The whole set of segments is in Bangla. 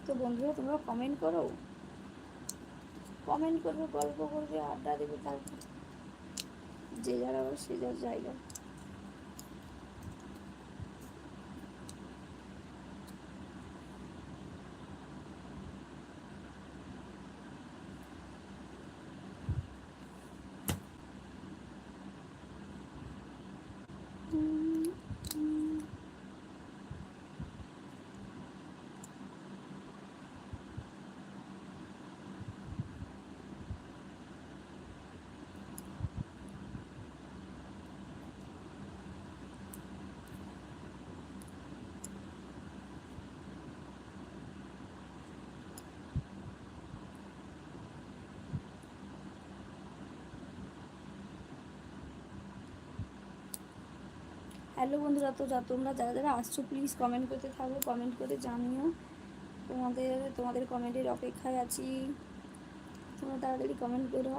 তো বন্ধুরা তোমরা কমেন্ট করো, কমেন্ট করবে, গল্প করবে, আড্ডা দেবে, তারপর যে যার আবার সে যার জায়গা। হ্যালো বন্ধুরা, তো তোমরা যারা যারা আসছো প্লিজ কমেন্ট করতে থাকো, কমেন্ট করে জানিও। তোমাদের কমেন্টের অপেক্ষায় আছি, তোমরা তাড়াতাড়ি কমেন্ট করো।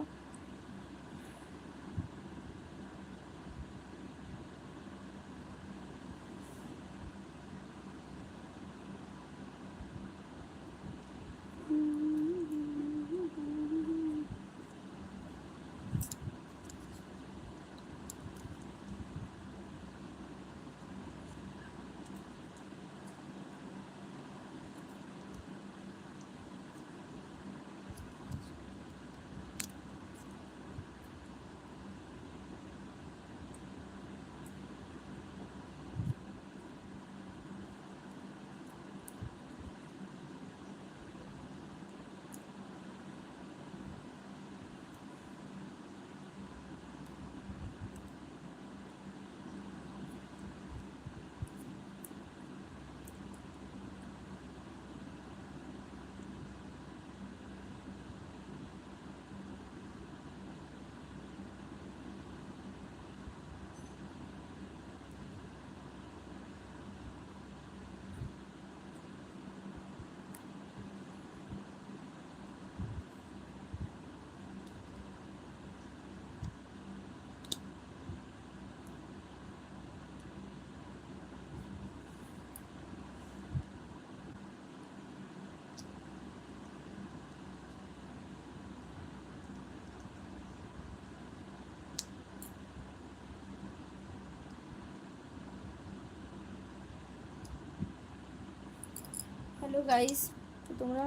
হ্যালো গাইস, তো তোমরা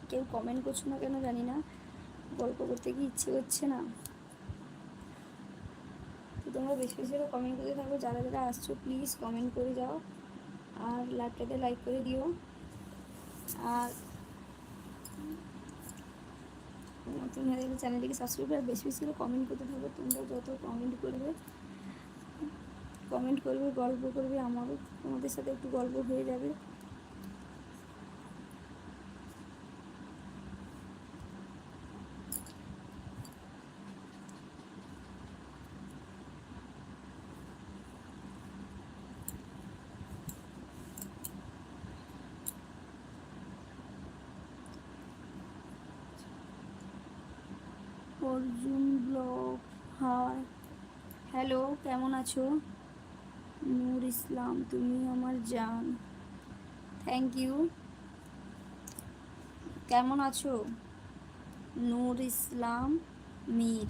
কেউ কমেন্ট করছো না কেন জানি না, গল্প করতে কি ইচ্ছে হচ্ছে না। তো তোমরা বেশি বেশি করে কমেন্ট করতে থাকো, যারা যারা আসছো প্লিজ কমেন্ট করে যাও, আর লাইভটাতে লাইক করে দিও। আর নতুন হয়ে গেলে চ্যানেলটিকে সাবস্ক্রাইব করে বেশি বেশি করে কমেন্ট করতে থাকো। তোমরা যত কমেন্ট করবে গল্প করবে, আমারও তোমাদের সাথে একটু গল্প হয়ে যাবে। অর্জুন ব্লগ, হাই, হ্যালো, কেমন আছো? নূর ইসলাম, তুমি আমার জান, থ্যাংক ইউ। কেমন আছো? নূর ইসলাম মীর,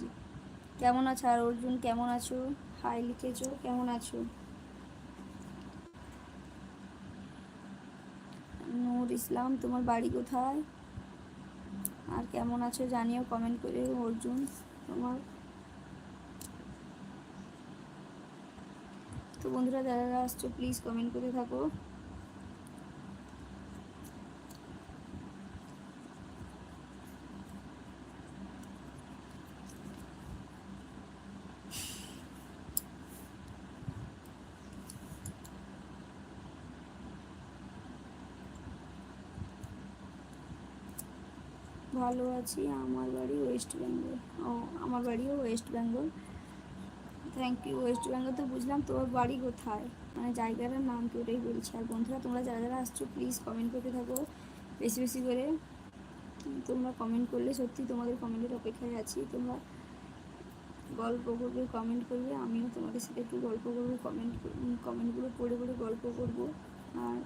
কেমন আছো? আর অর্জুন কেমন আছো? হাই লিখেছো, কেমন আছো? নূর ইসলাম, তোমার বাড়ি কোথায় আর কেমন আছো জানিও কমেন্ট করে। অর্জুন, তোমার তো বন্ধুরা যারা যারা আসছো প্লিজ কমেন্ট করে থাকো। ভালো আছি, আমার বাড়ি ওয়েস্ট বেঙ্গল। ও, আমার বাড়িও ওয়েস্ট বেঙ্গল, থ্যাংক ইউ। ওয়েস্ট বেঙ্গল তো বুঝলাম, তোমার বাড়ি কোথায় মানে জায়গাটার নাম কি ওটাই বলছি। আর বন্ধুরা তোমরা যারা যারা আসছো প্লিজ কমেন্ট করতে থাকো বেশি বেশি করে। তোমরা কমেন্ট করলে সত্যি তোমাদের কমেন্টের অপেক্ষায় আছি। তোমরা গল্প করবে, কমেন্ট করবে, আমিও তোমাদের সাথে একটু গল্প করবো, কমেন্টগুলো পড়ে পড়ে গল্প করব। আর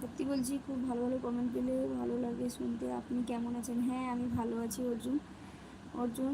সত্যি বলছি, খুব ভালো ভালো কমেন্ট পেলে ভালো লাগে। শুনতে। আপনি কেমন আছেন? হ্যাঁ আমি ভালো আছি অর্জুন। অর্জুন